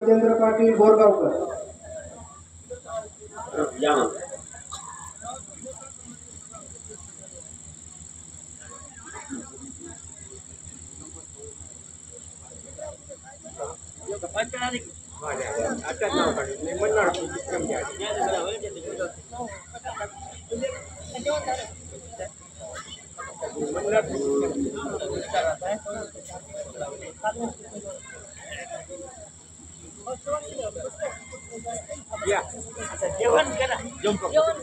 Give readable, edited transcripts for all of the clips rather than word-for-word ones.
राजेंद्र पाटील बोरगावकर या मग. जेवण करा जेवण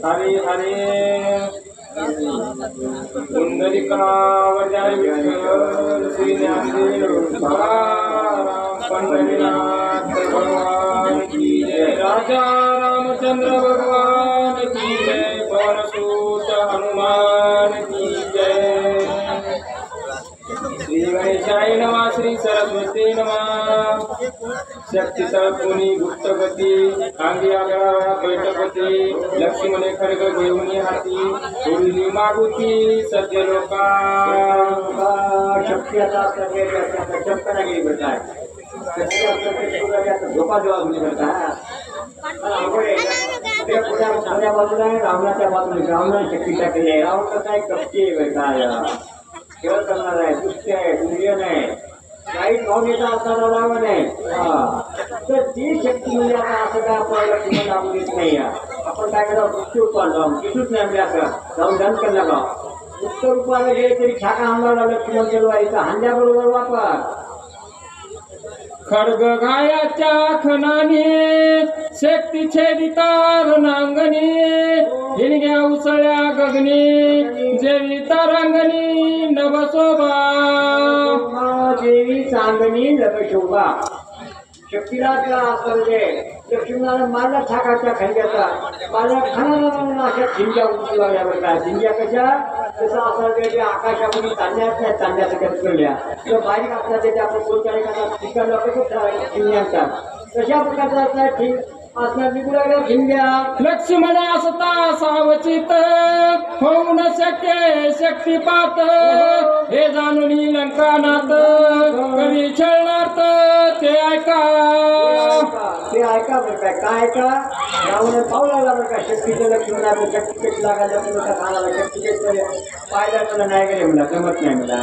हरे हरे पुंडलिकावजाय विठ्ठल श्री ज्ञानदेव तुकाराम पंढरीनाथ भगवान की जय। राजा रामचंद्र भगवान की जय। पवनसुत हनुमान की जय। श्री गणेशाय नमः। श्री सरस्वती नमः। शक्ती सरपुनी गुप्तगती अंगी आगळा बैठपती लक्ष्मणे खडग घेऊन हाती उरली मागुती सत्य लोका शक्ती आता चक्कर गेली बेटा झोपा जवाब नाही करता चांगल्या बाजूला आहे रावणाच्या बाजूला रावणा शक्ती टाकली आहे रावण कसं आहे कपटी आहे बेटा खेळ करणार आहे दुष्ट आहे दुर्योधन आहे काही भावनेचा असायला लावा नाही तर ती शक्ती म्हणजे आता असं काय आपल्याला किंमत लागू देत नाही आपण काय करावं मृत्यू जाऊन किसूच नाही आपल्या असं जाऊन धन करणार का उत्तर रूपाला गेले तरी छाका हमला लागलं किंमत जलवायचा हांड्याबरोबर वापर खडग घायाच्या खनाने शक्ती छेदिता रणांगणी हिणग्या उसळ्या गगनी जेवी तरंगणी नभशोभा देवी चांदणी नभशोभा शक्तीला त्या म्हणजे लक्ष्मणाला मारला छाकाच्या खंड्याचा माझ्या खाना अशा झिंग्या उचलू लागल्या बरं का झिंग्या कशा तसं असं आकाशामध्ये तांड्यात नाही तांड्याच्या करल्या तर बारीक असतात त्याच्या आपण कोणत्या ठिकाणला कसं झिंग्यांचा तशा प्रकारचा ठीक असणार निघून झिंग्या लक्ष्मण असता सावचित होऊ न शक्य शक्तिपात हे जाणून लंकानाथ कधी छळणार ते ऐका बरं काय ऐका रावण पावला बरं का शक्तीचं लक्ष्मणाचं शक्ती कशी लागायचं कानाला शक्ती पाहिला मला नाही गेले मला जमत नाही मला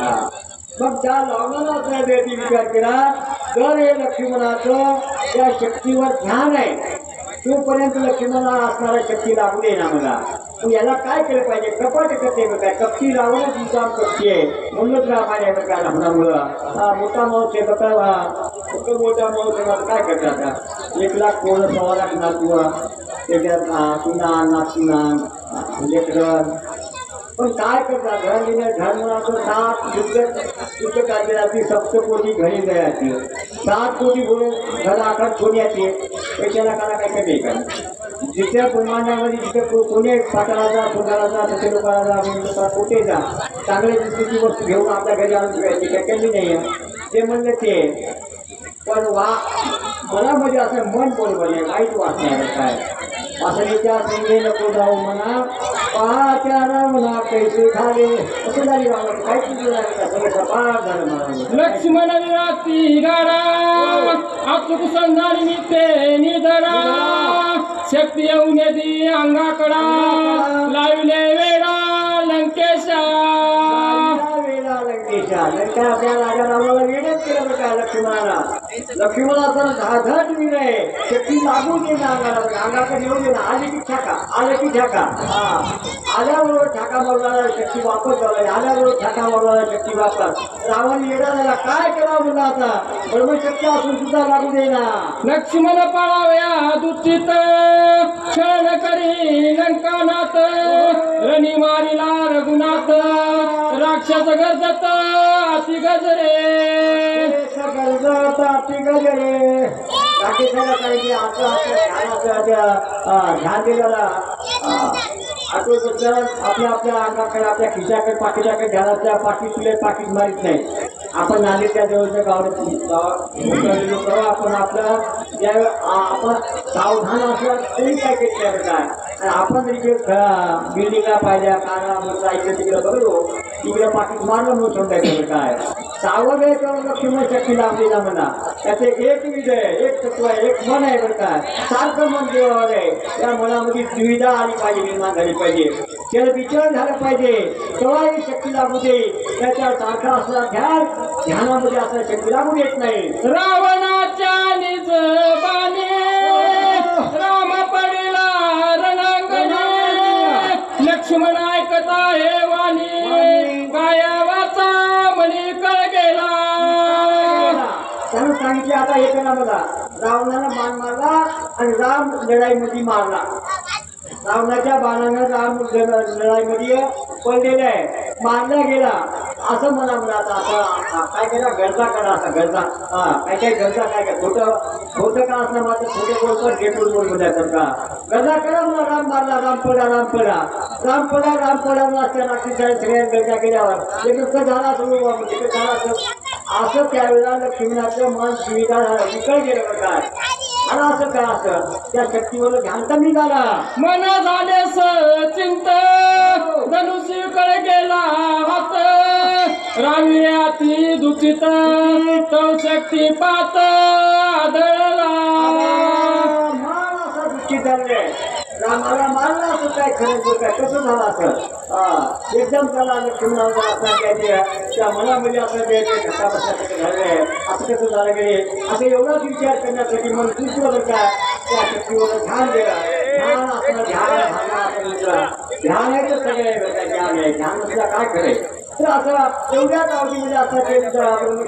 मग त्या लावणाराच नाही देती विचार केला तर हे लक्ष्मणाचं त्या शक्तीवर ध्यान आहे तोपर्यंत लक्ष्मणाला असणारा शक्ती लागू दे ना मला मग याला काय केलं पाहिजे कपट करते बघा कपटी लावणं तुमचा कपटी आहे म्हणूनच रामाने बघा लहानामुळं मोठा माणूस आहे बघा मोठा माणूस आहे काय करतात आता 1 लाख कोण 1.25 लाख नातू त्याच्यात सुना नातुना लेकरं पण काय करतात घर मुलाचं 7 युद्ध काढलेली सप्तकोटी घरी जायची 7 कोटी बोलून घर आखात सोन्याचे पैशाला काला काय कमी का जिथे ब्रह्मांडामध्ये जिथे कोणी पाटाला सुंदराचा तसे लोकांना कुठे जा चांगल्या दृष्टीची वस्तू घेऊन आपल्या घरी आणून ठेवायची काय कमी नाही आहे ते म्हणलं ते पण मला म्हणजे असं मन बोलवलं वाईट वाटणार काय असं त्या संगे नको जाऊ म्हणा पाच्या रावणा कैसे झाले असं झाली रावण काय झालं लक्ष्मण विराती गाडा अचूक संधानी ते निधडा शक्ती येऊन येते अंगाकडा लावले वेडा लंकेशा लंका त्या राजा रावणाला वेळच केलं बरं का लक्ष्मणाचं धाधट वीर आहे शक्ती लागू दे ना अंगाला अंगाकडे येऊ दे ना आली की छाका आलं की छाका आल्याबरोबर छाका मारणारा शक्ती वापर झाला आल्याबरोबर छाका मारणारा शक्ती वापर रावण येणार झाला काय करावं म्हणलं आता बरोबर शक्ती असून सुद्धा लागू दे ना लक्ष्मण पळावया दुचित क्षण करी लंकानाथ रणी मारिला रघुनाथ राक्षस गरजत अति गजरे गरजत अति गजरे राकेशाला पाहिजे आपलं ध्यान दिलेला आपल्या आपल्या अंगाकडे आपल्या खिशाकडे पाकिटाकडे घरातल्या पाकिट तुले पाकिट मारित नाही. आपण नालीच्या जवळच्या गावात आपण आपलं आपण सावधान असलं तरी काय केलं काय. आणि आपण जरी बिल्डिंगला पाहिजे काना मोठा इकडे तिकडे बघलो तिकडे पाकिट मारलं म्हणून समजायचं काय. सावध आहे तर लक्ष्मण शक्ती लाभली ना म्हणा. त्याचे एक विध आहे, एक तत्व आहे, एक मन आहे बरं काय. सारखं मन देवावर आहे. त्या मनामध्ये दुविधा आली पाहिजे, निर्माण झाली पाहिजे, त्याला विचार झाला पाहिजे, तेव्हा ही शक्ती लागू दे. त्याच्या सारखा असला ध्यानामध्ये असला शक्ती लागू देत नाही. रावणाच्या निज बाणे राम पडला रणांगणी लक्ष्मण ऐकता हे वाणी काया वाचा म्हणी कळ गेला. त्यानं सांगितले आता हे करा बघा. रावणाला बाण मारला आणि राम लढाईमध्ये मारला. रावणाच्या बाणानं राम लढाईमध्ये पडलेला आहे, मारला गेला. असं म्हणा म्हणा आता असं काय केला गरजा करा. असा गरजा काय काय गरजा काय काय खोटं का असं मात्र खोटे बोलतात गेटून बोल म्हणायचं का. गरजा करा म्हणा. राम मारला, राम पडा, राम पडा, राम पडा, राम पडा असं रात्रीच्या सगळ्या गरजा केल्यावर एक नुसतं झाला असं झाला असं त्यावेळेला लक्ष्मणाचं मन सुविधा विकळ गेलं का काय. मला असं काय असं त्या शक्तीवर ध्यान कमी झाला. मन झाले चिंत धनुष्य कळ गेला हात रावियाती दुखित तो शक्ती पात आदळला. मान असा दुःखी झाले. रामाला मारला असं काय खरं काय कसं झालं असं. एकदम त्याला लक्ष्मणाला असं त्या मनामध्ये असं ते घटा बसण्यासाठी झाले. असं कसं झालं गेले असं एवढाच विचार करण्यासाठी मन दुसरं काय त्या शक्तीवर ध्यान दिलं. ध्यान असणं ध्यान आहे तर सगळे ज्ञान आहे. ध्यान नसला काय करेल. तर असं एवढ्याच अवधीमध्ये असं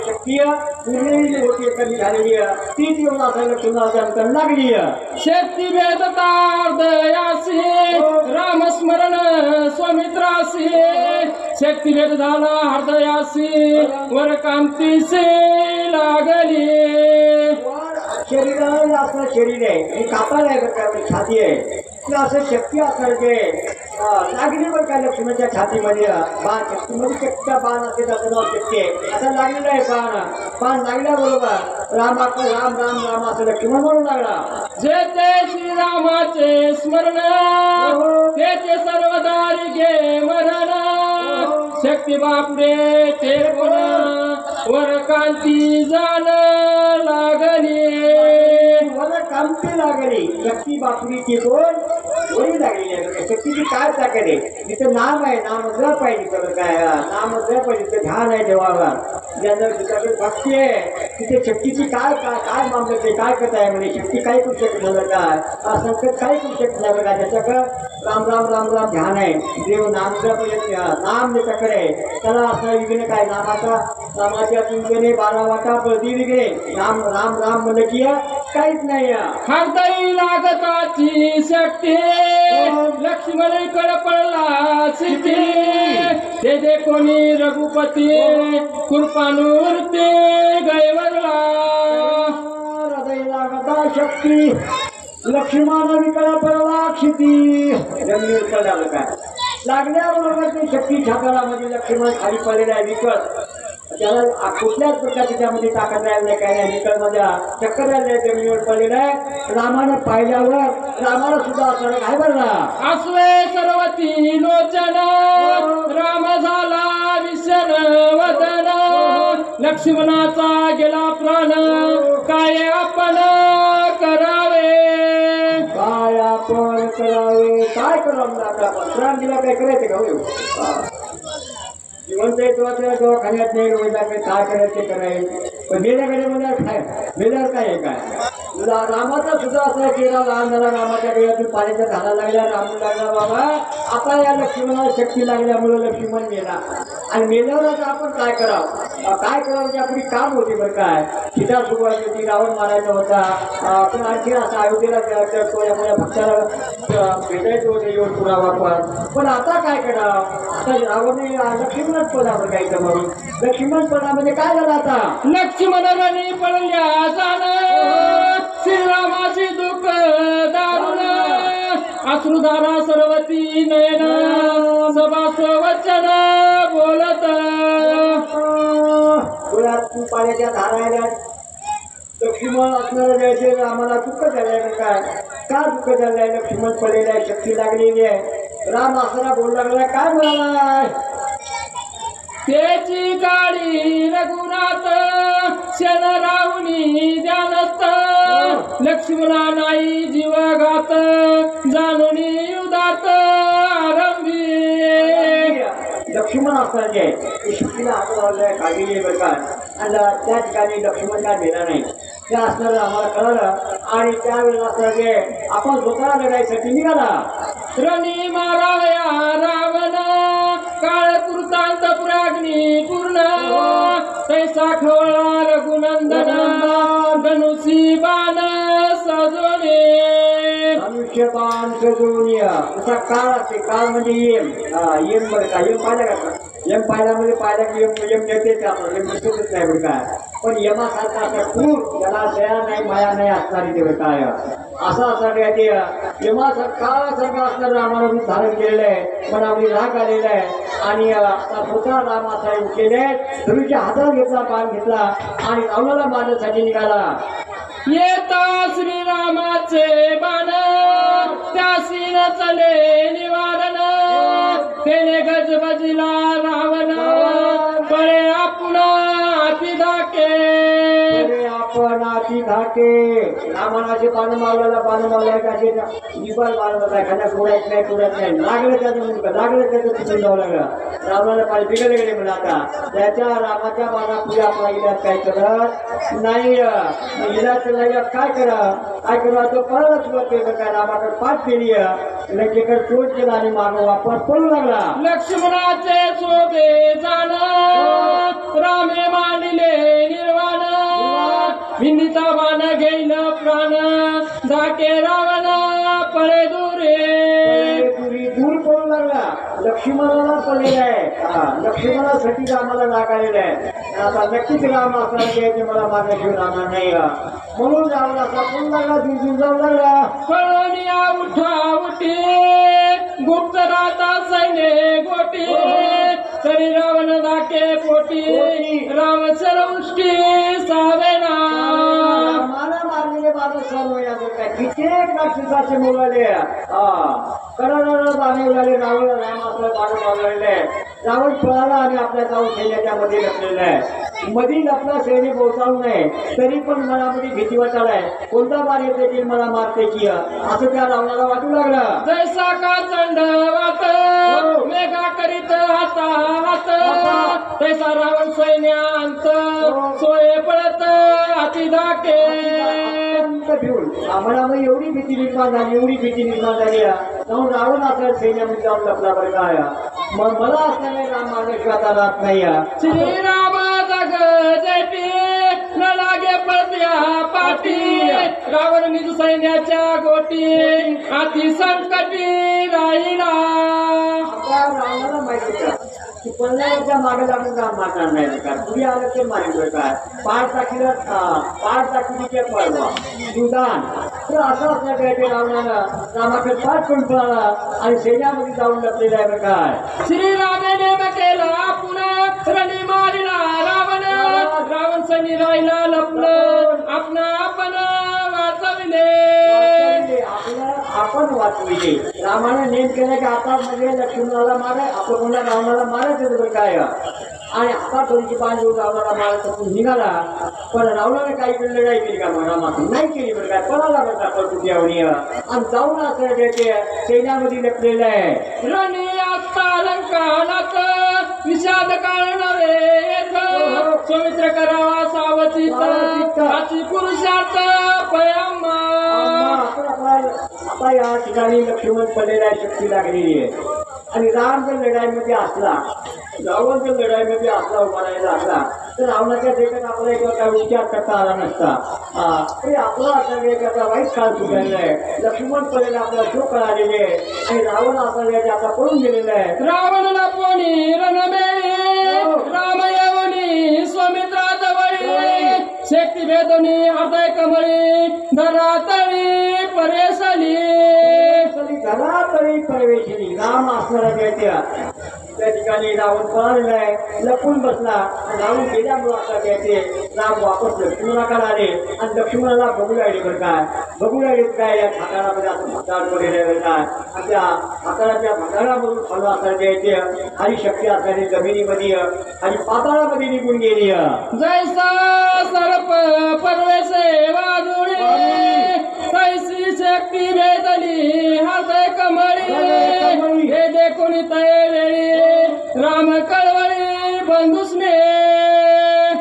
शक्ती पूर्ण होती कमी झालेली तीच येऊन असं लक्ष्मणाला लागली. शक्ती भेदतार्दयासी रामस्मरण स्वमित्रासी शक्ती भेद झाला हृदयासी वर कांतीसी लागली. शरीराला असं शरीर आहे आणि कापायला आहे छाती आहे तर असं शक्ती असणार ते लागली बरं का लक्ष्मणाच्या छातीमध्ये बाण. शक्तीमध्ये शक्तीचा बाण असेल त्याचं नाव शक्ती आहे. असं लागलेलं आहे बाण. बाण लागल्याबरोबर राम राम राम राम असं लक्ष्मण म्हणून लागला. जे ते श्रीरामाचे स्मरण ते सर्वदारी घे मरण शक्ती बापरे ते कोण वर कांती जाण लागली. वर कांती लागली. शक्ती बापरीची कोण वरी लागलेली आहे. शक्तीची काय ताकद आहे. तिथं नाम आहे, नाम जप आहे. तिथं काय नाम जप आहे. तिथं ध्यान आहे देवावर. तिच्याकडे भक्ती आहे. तिथे शक्तीची काय काय काय मामलं ते काय करत आहे म्हणजे शक्ती काय करू शकत झालं काय संकट काय करू शकत नाही बघा. त्याच्याकडं राम राम राम राम ध्यान आहे. देव नाम जप नाम त्याच्याकडे आहे. त्याला असं विघ्न काय नामाच्या तुमने 12 वाटा प्रति विघ्ने राम राम राम म्हणलं की काहीच नाही. हृदय लागताची शक्ती लक्ष्मण कड पडला सिद्धी ते जे कोणी रघुपती कृपानूर्ती गैवरला. हृदय लागता शक्ती लक्ष्मण विकळ पडला क्षिती. जमिनीवर पडला काय लागल्याबरोबर ते शक्ती छातालामध्ये लक्ष्मण खाली पडलेला आहे विकळ. त्याला कुठल्याच प्रकारची त्यामध्ये ताकद राहिली नाही काय नाही. विकळमध्ये चक्कर राहिली आहे जमिनीवर पडलेला आहे. रामानं पाहिल्यावर रामाला सुद्धा असं काय बरला अस्वे सर्वती लोचन राम झाला विषण वदन लक्ष्मणाचा गेला प्राण काय आपण करावे. काय आपण करावे काय करावं आता प्राण दिला काय करायचं का हो. जिवंत येतो दवाखान्यात नाही काय करायचं ते करायचं पण गेल्याकडे म्हणजे काय गेल्यावर काय आहे काय. रामाचा सुद्धा असा केला लहान झाला. रामाच्या वेळातून पाण्याच्या झाला लागल्या रामू लागला बाबा. आता या लक्ष्मणाला शक्ती लागल्यामुळे लक्ष्मण मेला आणि मेल्यावर आता आपण काय करावं काय करावं की आपली काम होती बरं काय. सीता सुरुवात होती रावण मारायचा होता. पण आणखी असं अयोध्येला कोणा भक्ताला भेटायचं होतं येऊन पुन्हा वापर. पण आता काय करावं. आता रावण लक्ष्मणच पदावर गायचं म्हणून लक्ष्मण पदामध्ये काय झालं आता लक्ष्मण रणी पडल्या जाण श्रीरामाची दुःख दारुण अश्रुधारा सरवती नयन सभास वचन बोलत डोळ्यात तू पाण्याच्या धारा आल्या लक्ष्मण असणारं जायचे आम्हाला दुःख झालंय काय का दुःख झालंय लक्ष्मण पडलेलं आहे शक्ती लागलेली आहे राम असताना बोलू लागलाय काय म्हणालाय त्याची गाडी रघुनाथ शन राहुनी ध्यानस्थ लक्ष्मणा नाही जीवघात जाणूनी उदात आरंभी लक्ष्मण असणार जे ते शक्तीला हात लावलाय काढलेली बरं का आणि त्या ठिकाणी लक्ष्मण काय भेटला नाही त्या असणारं आम्हाला कळलं आणि त्यावेळेला असणार जे आपण स्वतः लढाईसाठी निघाला रणी माराया रावण काळ कृतांत पुराग्नी पूर्ण तैसा खवळा रघुनंदन धनुषी बाण सजवले धनुष्यबाण सजवून असा काळ असते काळ म्हणजे येम बरं का येम पाहिला का यम पाहिला म्हणजे पाहिला की यम नेते आपण यम दिसतच नाही बरं काय पण यमासारखा असा खूप त्याला दया नाही माया नाही असणारी ते काय असं असणार काय ते यमासारखा असणारं आम्हाला रूप धारण केलेलं आहे मनामध्ये राग आलेला आहे आणि आता स्वतः राम असा केले धनुष्य हातात घेतला बाण घेतला आणि रावणाला मारण्यासाठी निघाला येता श्रीरामाचे बाण त्यासी न चले निवारण तेने गजबजला रावण पळे आपण अति धाके आपण अति धाके रामाचे बाण मारला काय निबाल बाण एखाद्या कोड्यात नाही कोड्यात नाही लागलं त्याचं तिथून जावं लागलं रावणाला पाणी बिघडले गेले म्हणा आता त्याच्या रामाच्या बाणापुढे आपला इलाज काय करत नाही इलाज काय करा तो परत सुरुवात केलं काय रामाकडे पाठ केली लंकेकडे चोट केला आणि मागं वापस पळू लागला लक्ष्मणाचे शोभे जाण रामे मानिले निर्वाण विनिता बाण घेईल प्राण धाके रावण पळे दूर पळू लागला लक्ष्मणाला पडलेला आहे लक्ष्मणासाठी आम्हाला रागालेलं आहे आता नक्कीच राम असणार ते मला मार्गशीर राहणार नाही म्हणून जावं असा पळू लागला दूर जाऊ लागला पळवनिया उठा उठी गुप्त राहता सैन्य गोटी तरी रावण धाके पोटी राम सर्वृष्टी सावेना मला मारलेले माझं सर्व याचं काय कित्येक नक्षत्राचे मुलाले कडाडा बाणे उडाले रावण राम असं बाण मारलेले रावण पळाला आणि आपल्या जाऊन सैन्याच्या मध्ये लपलेलं आहे मधील आपला सैन्य पोहोचावू नये तरी पण मनामध्ये भीती वाटालाय कोणता मार येते की मला मारते की असं त्या रावणाला वाटू लागलं जैसा का चंड वाट मेघा करीत हाता हात तैसा रावण सैन्यांत सोये पडत अति धाके घेऊन मनामध्ये एवढी भीती निर्माण झाली जाऊन रावण असं सैन्यामध्ये जाऊन लपला बरं काय मग मला असल्याने राम मार्गेश्वरात राहत नाही श्रीराम जग जयती न लागे पडत्या पाठी रावण निज सैन्याच्या गोटी अति संकटी राहिला रावणाला माहिती का की पल्ल्याच्या मागे लागून राम मारणार नाही का पुढे आलं ते मारित काय पाठ टाकली ते पळवा सुदान तर असं असलं काय ते रावणाला रामाकडे पाठ करून पळाला आणि सैन्यामध्ये जाऊन लपलेला आहे काय श्रीरामे नेम केला पुन्हा रणी मारिला रावण सैन्य राहिला लपलं आपण वाचविले आपण वाचविले रामाने नेम केलं की आता म्हणजे लक्ष्मणाला मारे आपण कोणा रावणाला मारायचं बरं काय आणि आता थोडीशी पाणी देऊन रावणाला मारायचं निघाला पण रावणाने काही केलं नाही केली का मग रामातून नाही केली बरं काय पळाला बरं का परतून आणि जाऊन असं ते सैन्यामध्ये लपलेलं आहे रणी असता लंकानात विषाद काढणारे सौमित्र करावा सावचित अति पुरुषार्थ पयम्मा आता या ठिकाणी लक्ष्मण पडलेला शक्ती लागलेली आहे आणि राम जर लढाईमध्ये असला रावण जर लढाईमध्ये असला उभा राहायला असला तर रावणाच्या देखत आपल्याला काय विचार करता आला नसता तरी आपला असा वेळ आता वाईट काळ सुटलेला आहे लक्ष्मण पडलेला आपला शोक आलेले आहे आणि रावण असा वेळ आता पळून गेलेला आहे रावणाला कोणी रणमेळी राम येऊनी सौमित्रा जवळी शक्ती भेदोनी हृदय कमळी धरातळी परेशली प्रवेशिनी राम असणारा दैत्य त्या ठिकाणी रावण पळालेला आहे, लपून बसला. रावण गेल्यामुळे आता दैत्य राम वापस लक्ष्मणाकडे आले आणि लक्ष्मणाला बघू लागले. बरं काय बघू लागले काय या हाताळामध्ये असं भटाळ पडलेलं आहे काय, आणि त्या हाताळाच्या भटाळामधून खालून असणारे दैत्य आणि शक्ती असणारी जमिनीमध्ये आणि पाताळामध्ये निघून गेली. जैसा सर्प परवेसे वाजुळे कैसी शक्ती भेदली हृदय कमळी हे देखून तळलेली राम कळवळी बंधुसने.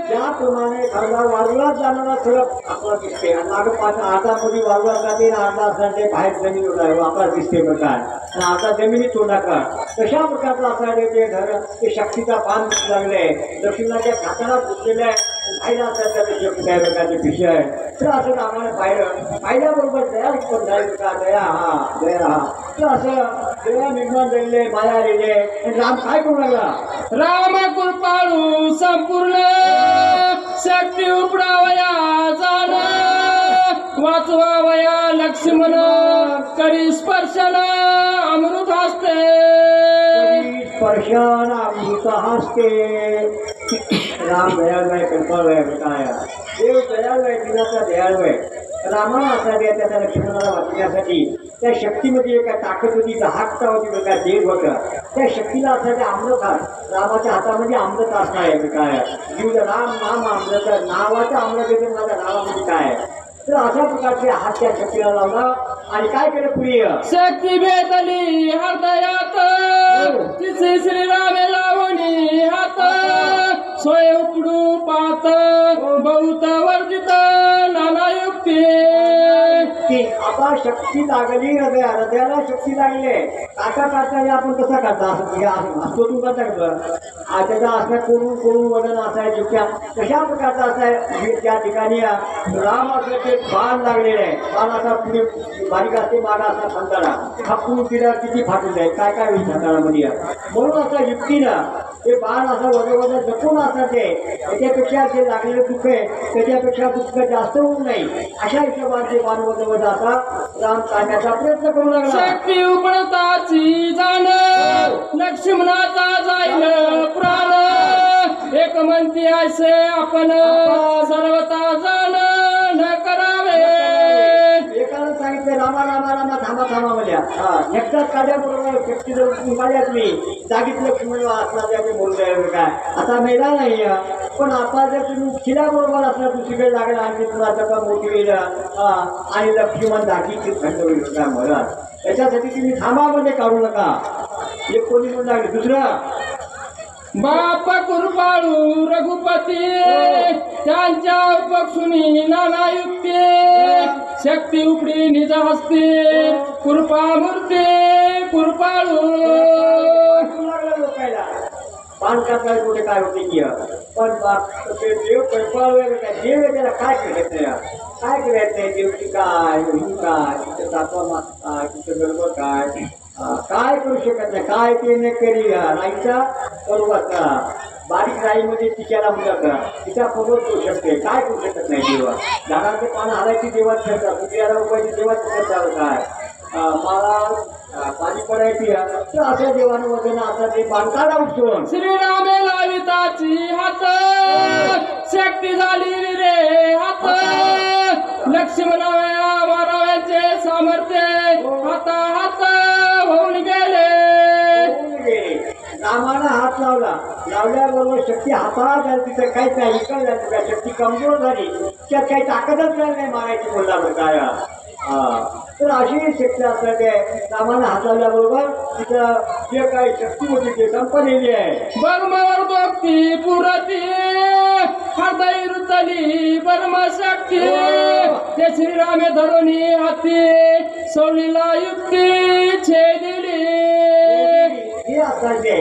त्याप्रमाणे खरला वारुळात जाणारा सडक आपला दिसते आणि मागं हातामध्ये वारुळात जाते आणि अर्धा असणार ते बाहेर जमिनीवर आपला दिसते प्रकार आणि आता जमिनीत तोंडाकार तशा प्रकारचा असणार ते घर ते शक्तीचा बांध दिसू लागले. लक्ष्मणाच्या खाताला घुसलेलं आहे, पाहिला असतात त्याचे कुठल्या प्रकारचे विषय आहे. तर असं आम्हाला पाहिल्याबरोबर दया उत्पन्न झाली का दया हा तर असं दया निर्माण झालेले माया आलेले. राम काय करू लागला? राम कृपाळू संपूर्ण शक्ती उपडावया जाण वाचवावया लक्ष्मण करी स्पर्शन अमृत हस्ते. स्पर्शन अमृत हस्ते. राम दयाळू आहे, कृपाळू आहे. काय देव दयाळू आहे, दिनाचा दयाळू आहे. रामाला असा द्या त्याच्या लक्ष्मणाला वाचण्यासाठी त्या शक्तीमध्ये एका ताकद होती, जहाकता होती बघा, देव होता. त्या शक्तीला असा त्या अमृत हात रामाच्या हातामध्ये अमृत असणार आहे. काय जीव राम नाम अमृत नावाचं अमृत येते माझ्या नावामध्ये काय. तर अशा प्रकारचे हात त्या शक्तीला लावला आणि काय केलं प्रिय शक्ती भेटली हृदयात तिचे श्रीरामे लावणी हात सोय उपडू पात बहुत वर्जित नाना युक्ती. आता शक्ती लागली हृदयाला शक्ती लागली. काटा आपण कसा करता असतो तू कसा करतो त्याचा असं कोरून वजन असायचे कशा प्रकारचा असाय. त्या ठिकाणी राम असं ते बाण लागलेले आहे. बाण असा पुढे बारीक असते, मागा असा खांदाळा खापून पिढ्या किती फाटून जाईल काय काय होईल खांदाळामध्ये. म्हणून असा युक्तीनं ते बाण असं वजन जपून असं ते त्याच्यापेक्षा जे लागलेलं दुःख आहे त्याच्यापेक्षा दुःख जास्त होऊ नये अशा हिशोबाने ते बाण वजन आता राम काढण्याचा प्रयत्न करू लागला. शक्ती उपडताची जाण लक्ष्मणाचा जाईल प्राण एक म्हणती असे आपण सर्वता जाण न करावे. एकानं सांगितलं रामा रामा रामा थांबा थांबा म्हणजे एकटाच काढ्याबरोबर शक्ती जर निघाल्याच मी जागीत लक्ष्मण असला त्याचे बोलू द्यावे काय आता मेला नाही. पण आता जर तुम्ही खिल्याबरोबर असला दुसरीकडे लागला आणि तुला जगा मोठी होईल आणि लक्ष्मण दाखीची थंड होईल काय म्हणत त्याच्यासाठी तुम्ही थांबामध्ये काढू नका. एक कोणी म्हणून लागले. दुसरं बाप कृपाळू रघुपती त्यांच्या उपक्षुनी नाना युक्ती शक्ती उपडी निज हस्ती कृपा मूर्ती कृपाळू. लोकायला पान कापाय कुठे काय होते की पण ते देव कृपाळू आहे. देव त्याला काय करत नाही काय करायचं नाही. देवची काय ही काय तिथं दाखवा मागता तिथं गडबड काय काय करू शकत नाही. काय ते न करी राईचा पर्वत बारीक राईमध्ये तिच्याला म्हणतात तिचा पर्वत करू शकते काय करू शकत नाही. देवा झाडाचे पान हारायची देवात ठरतात कुठल्याला रुपयाची देवात ठरतात काय मला पाणी पडायची तर अशा देवानं वजन आता ते बांधकाला उठून श्रीरामे लाविताची हात शक्ती झाली रे हात लक्ष्मणावया माराव्याचे सामर्थ्य हाता हात होऊन गेले. रामाला हात लावल्याबरोबर शक्ती हाताळा झाली तिथं काहीच नाही इकडे झाली शक्ती कमजोर झाली त्यात काही ताकदच नाही मारायची बोलला काय. तर अशी शक्ती असल्या ते रामाला हात लावल्याबरोबर तिथं जे काही शक्ती होती ते संपलेली आहे. बर्मावर दोक्ती पुरती हृदय रुतली बर्म शक्ती ते श्रीरामे धरुणी हाती सोडीला युक्ती छेदिली. हे असायचे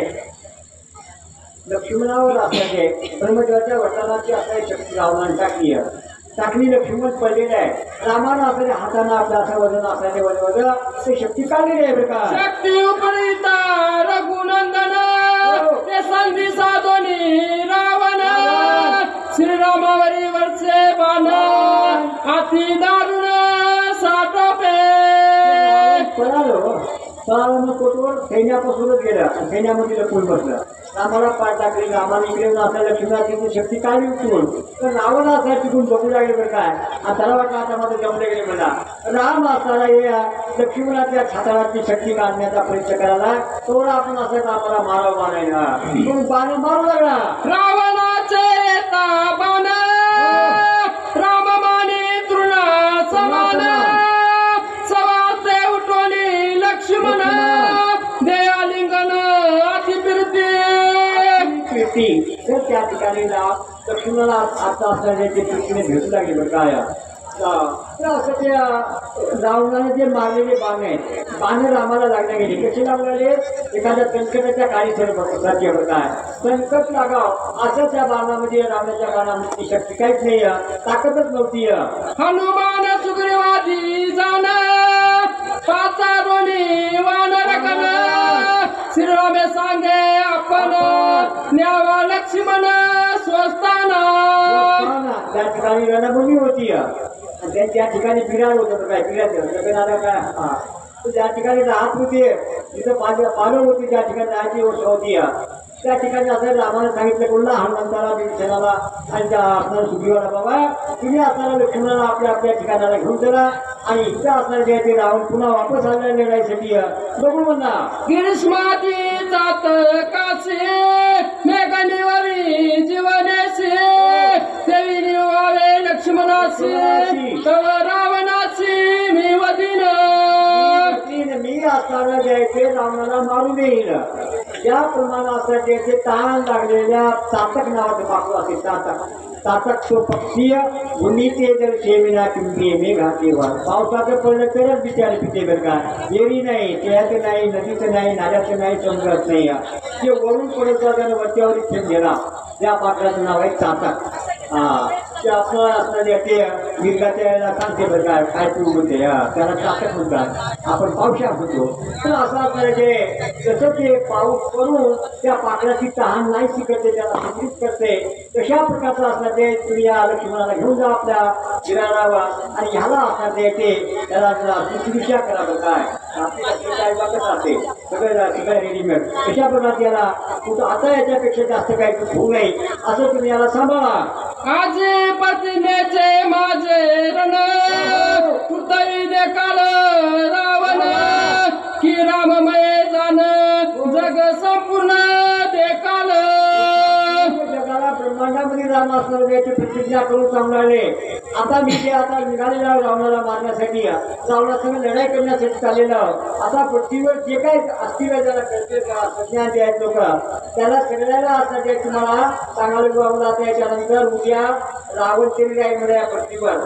लक्ष्मणावर असायचे ब्रह्मदेवाच्या वटानाची असायची शक्ती रावणाने टाकली लक्ष्मण पडलेलं आहे. रामानं आपल्या हातानं आपल्या असं वजन असायचे वजन ते शक्ती काढलेली आहे बरं का. शक्ती उपरिता रघुनंदन ते संधी साधोनी रावण श्रीरामावरी वरचे बाण अति दारुण साठोपे. मग कोटवर सैन्यापासूनच गेलं आणि सैन्यामध्ये लपून बसलं. रामाला पाठ टाकली. रामाने इकडे असं लक्ष्मणाची शक्ती काय विकून तर रावणा असं तिकून बघू लागले बरं काय. आणि त्याला वाटलं आता माझं जमले गेले मला. राम असताना या लक्ष्मणाच्या छाताळाची शक्ती काढण्याचा प्रयत्न करायला तोवर आपण असं रामाला मारावं मारायला पण बाण मारू लागला. रावणाचे येता बाण राम माने तृण समान सवासे उठवली लक्ष्मण देवालिंगन अति कीर्ती. तर त्या ठिकाणी लक्ष्मणाला आता असणाऱ्याचे पृथ्वीने भेटू लागले बरं काय. तर असं त्या रावणाने जे मारलेले बाण आहेत बाण रामाला लागले गेले. कसे लागले एखाद्या संकटाच्या काळी सारखे बरं काय. संकट लागाव असं त्या बाणामध्ये रावणाच्या बाणामध्ये शक्ती काहीच नाही ताकदच नव्हती. हनुमान सुग्रीवादी जाण पाचारोनी वानर कन श्रीरामे सांगे आपण न्यावा लक्ष्मण स्वस्थाना. त्या ठिकाणी रणभूमी होती आणि त्या ठिकाणी बिराड होत काय बिराड काय त्या ठिकाणी राहत होते जिथं पालव होती त्या ठिकाणी राहायची गोष्ट होती. त्या ठिकाणी असं रामाने सांगितलं कोणला हनुमंताला भीमसेनाला आणि त्या असणारा सुग्रीवाला बाबा तुम्ही असणारा लक्ष्मणाला आपल्या आपल्या ठिकाणाला घेऊन चला आणि इथं असणार जे ते रावण पुन्हा वापस आलेल्या लढाईसाठी बघू म्हणा. ग्रीष्माती जात कासे मेघनिवारी जीवनेसे देवी निवारे लक्ष्मणासे तव रावणासी मी वदीन. मी असताना द्यायचे रावणाला मारून देईल. ज्याप्रमाणे असं द्यायचे ताण लागलेल्या चातक नावाचं पाखरू असेल चातक तो पक्षीय उन्नीचे जर शेविना किंमती मेघाचे वर पावसाचं पडलं तरच बिचारे पिते बरं का. येरी नाही खेळाचं नाही नदीचं नाही नाल्याचं नाही समुद्रात नाही. जे वरून पडत जाताना वरच्यावरच थेंब गेला त्या पाखराचं नाव आहे चातक. ते आपलं असणारे ते मिरगाच्या यायला सांगते बरं काय काय तू म्हणते त्याला चातक म्हणतात आपण पावसा म्हणतो. तर असं असणारे जे जसं ते पाऊस पडून त्या पाखराची तहान नाही शिकते त्याला सुखीत करते तशा प्रकारचं असणार ते तुम्ही या लक्ष्मणाला घेऊन जा आपल्या विरारावा आणि ह्याला असणार ते त्याला शुश्रूषा करा बरं काय. काय बघत असते सगळं सगळं रेडीमेड तशा प्रकारचे याला कुठं आता याच्यापेक्षा जास्त काही होऊ नये असं तुम्ही याला सांभाळा. आजी पत्नीचे माझे रण कृतई देकाल रावण की राममय जाण जग संपूर्ण देकाल. जगाला ब्रह्मांडामध्ये राम असणार याची प्रतिज्ञा करून सांभाळले. आता मी जे आता निघालेला रावणाला मारण्यासाठी रावणासंग लढाई करण्यासाठी चाललेलं आता पृथ्वीवर जे काही असतील ज्याला कळते संज्ञा जे आहेत लोक त्याला सगळ्याला असं जे तुम्हाला सांगायला बाबूला त्याच्यानंतर उद्या रावण तरी राहील म्हणा या पृथ्वीवर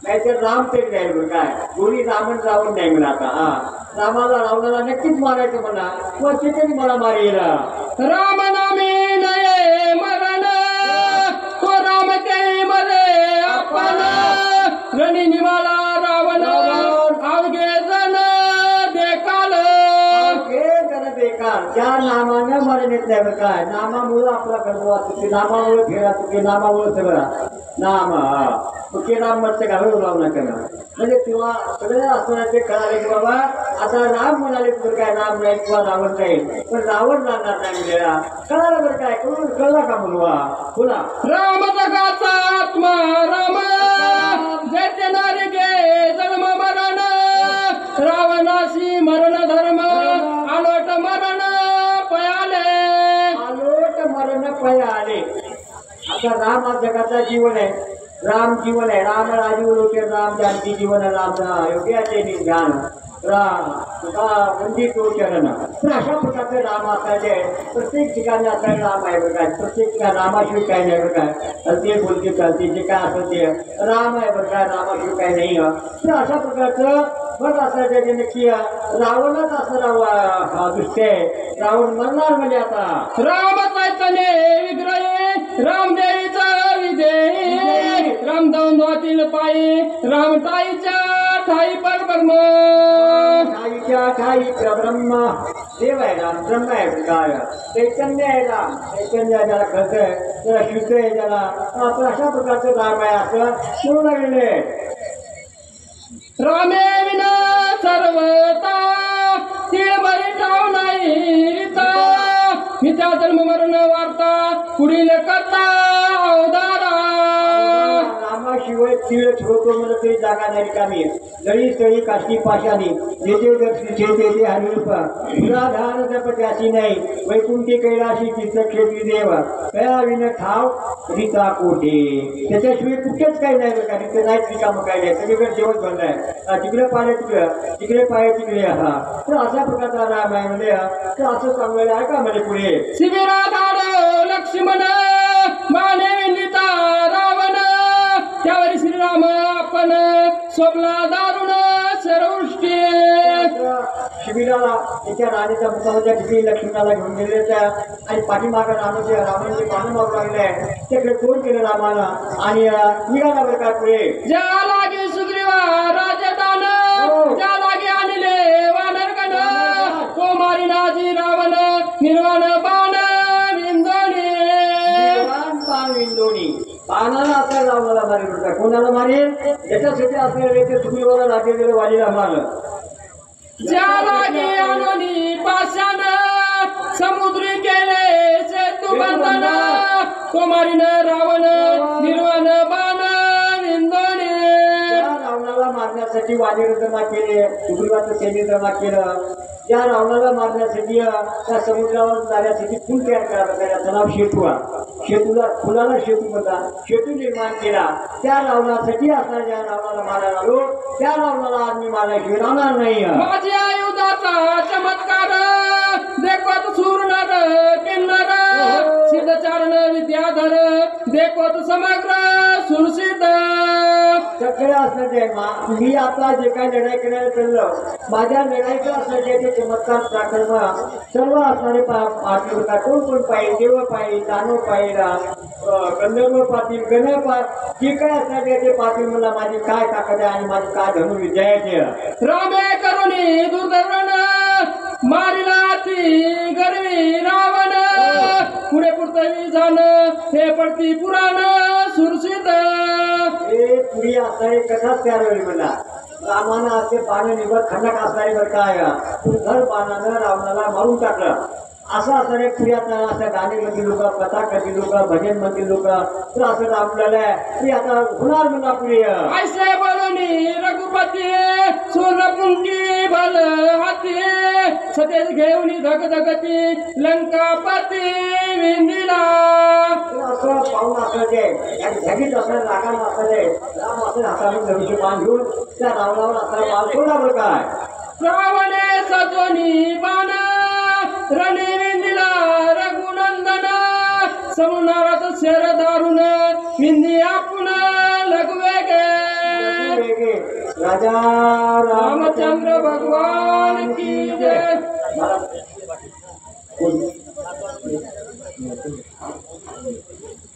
नाहीतर राम तरी राहील बरं काय. दोन्ही रावण नाही म्हणा आता रामाला रावणाला नक्कीच मारायचं म्हणा किंवा ते तरी मला मारेल. राम नामे नये मरण तो राम ते मरे आपण रणी निमाला रावण अवघे जण देकाल. बेकार त्या नामाने मरण येत नाही बरं काय. नामामुळं आपला गर्भ असतो ते नामामुळे फेर असतो ते नामामुळे सगळं नाम ते नाम म्हणते का हळू लावणार करणं म्हणजे तेव्हा सगळे असताना ते कळाले की बाबा आता राम म्हणाले बरं काय राम राहील किंवा रावण राहील पण रावण राहणार नाही मिळेला कळालं बरं काय कळला का मुलगा बोला. राम जगाचा आत्मा राम जैते नारी गे जन्म मरण रावणाशी मरण धर्म आलोट मरण पयाले. आलोट मरण पयाले. आता राम हा जगाचा जीवन आहे. राम जीवन आहे. राम राजीव लोके राम जानकी जीवन राम योग्याचे ज्ञान राम वंदित चरण. तर अशा प्रकारचे राम असायचे प्रत्येक ठिकाणी असायला राम आहे बरं काय. प्रत्येक ठिकाणी रामाशिवाय काय नाही बरं काय. ते बोलते चालते जे काय असं ते राम आहे बरं काय रामाशिवाय काय नाही. तर अशा प्रकारचं बघ असायचं जे नक्की रावणच असं दृष्टी आहे. रावण मरणार म्हणजे आता राम चैतन्य विग्रही रामदेवीचा विदेही रामदंडातील पायी रामताईच्या ठाई परब्रह्म. ठाईच्या ठाई ब्रह्म देव आहे राम ब्रह्म आहे काय चैतन्य आहे राम. चैतन्य ज्याला कळत आहे त्याला शुद्ध आहे ज्याला आपण अशा प्रकारचं राम आहे असं शिव लागले. रामे विना सर्वता तिळ ठाव नाही रीता मिथ्या जन्म मरण वार्ता पुढील करता अवतारा रामाशिवाय तीळ ठेवतो मला तरी जागा नाही रिकामी जळी तळी काष्टी पाशानी जेथे दर्शनीचे तेथे हरिरूपा पुराधान जपत्यासी नाही वैकुंठी कैलाशी तीर्थक्षेत्री देव कया विन ठाव रीता कोठे त्याच्याशिवाय कुठेच काही नाही बरं का तिथे नाहीच रिकामं काही नाही सगळीकडे जेवण बंद आहे तिकडे पाहिजे तिकडे पाहिजे तिकडे हा तर अशा प्रकारचा राम आहे म्हणजे तर असं चांगलं आहे का म्हणजे पुढे शिबिरात आलो लक्ष्मण माने विनिता रावण त्यावर श्रीराम आपण स्वप्ना दारुण सर्वृष्टी शिबिराला त्याच्या राणीच्या मुखामध्ये किती लक्ष्मणाला घेऊन गेले त्या आणि पाठीमागं रामाचे पानं मागू लागले त्याकडे कोण केलं रामाला आणि निघाला बरं का पुढे ज्या लागे सुग्रीवा राजदान ज्या लागे आणले वानरगण कोमारी नाजी रावण निर्वाण बाण विंदोणी विंदोणी बाणाला आता रावणाला मारेल बरं का कोणाला मारेल त्याच्यासाठी असलेले ते सुग्रीवाला राजेंद्र वालीला मारलं ज्या लागे आणोनी पाषाण समुद्री केले सेतू बंधन कुमारीन रावण निर्वाण बाण विंदोणी रावणाला मारण्यासाठी वालीने जमा केले सुग्रीवाचं सैन्य जमा केलं त्या रावणाला मारण्यासाठी त्या समुद्रावर जाण्यासाठी पूल तयार करायला त्याचं नाव शेतू शेतूला फुलाला शेतू म्हणतात शेतू निर्माण केला त्या रावणासाठी असणाऱ्या रावणाला मारायला आलो त्या रावणाला आम्ही मारायची राहणार नाही माझी आयुधाचा चमत्कार देखवत सूर्णर किन्नर सिद्धचारण विद्याधर देखवत समग्र सुरसिद्ध सगळे असण्याचे मी आता जे काही लढाई करायला चाललं माझ्या लढाईचं असण्याचे ते चमत्कार पराक्रम सर्व असणारे पाटील होता कोण पाहिजे देव पाहिजे दानव पाहिजे गंधर्व पाटील गण जे काय असण्याचे ते पाटील मला माझी काय ताकद आहे आणि माझी काय धनु विजयाचे रामे करुणी दुर्धरण मारिला ती गरवी रावण पुढे पुढतवी जाण हे पडती पुराण सुरसिद्ध हे पुढी असणारी कथाच तयार होईल मला रामानं असे पानं निवड खंडक असणारे बरं काय धर पानानं रावणाला मारून टाकलं असं असणारे पुढ्यात असं गाणे मधील लोक कथा करतील लोक भजन मधील लोक तर असं आपल्याला की आता होणार म्हणा पुढे ऐसे बोलूनी रघुपती सोनपुंकी भल हाती सतेज घेऊन धगधगती लंकापती विंदिला असं पाहून असायचे झगीत असं रागाला असायचे राम असं हाताने धनुष्य बाण घेऊन त्या रावणावर असणारा बाण सोडला बरं काय रावणे सजोनी बाण रणी विंदिला रघुनंदन समुनारात शेर दारुण विंदी आपण लघुवेगे राजा रामचंद्र भगवान की जय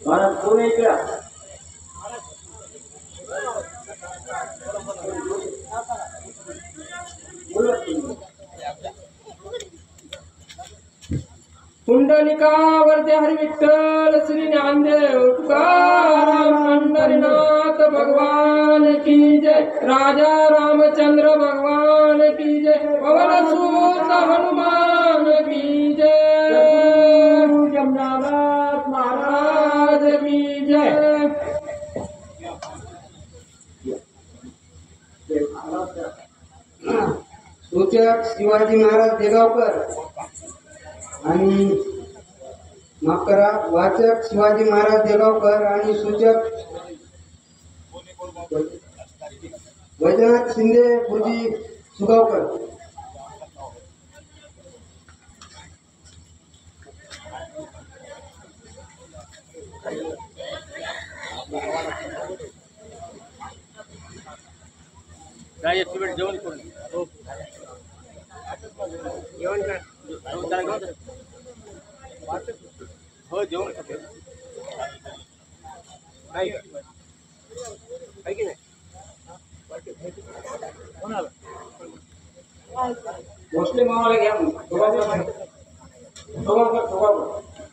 महाराज कोण ऐकला कुंडलिकावरती हरी विठ्ठल श्री ज्ञानदेव तुकाराम पंढरीनाथ भगवान की जय राजा रामचंद्र भगवान की जय पवन सुत हनुमान की जय जमनानाथ महाराज महाराज की जय सूचक शिवाजी महाराज देगावकर आणि माफ करा वाचक शिवाजी महाराज देगावकर आणि सूचक वैजनाथ शिंदे गुरुजी सुगावकर. जेवण करून जेवण कर हो जेवण करते काय की नाही भोसले मामाला घ्या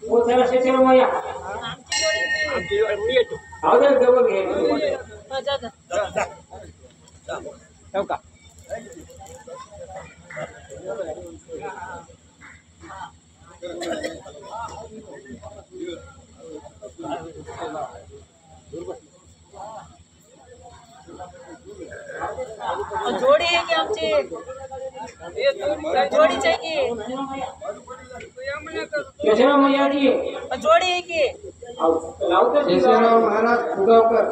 हो त्याला शेतीला मग या मी येतो अवघड जवळ घे ठेव का जोडी आहे की आमची जोडीच आहे की केशवराव मैयाजी जोडी आहे की शेषराव महाराज फुगावकर.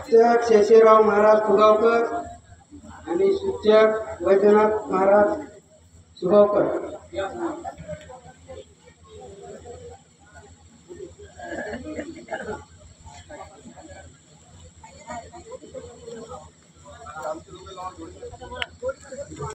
सूचक शेषराव महाराज फुगावकर आणि सूचक वैद्यनाथ महाराज सुगावकर.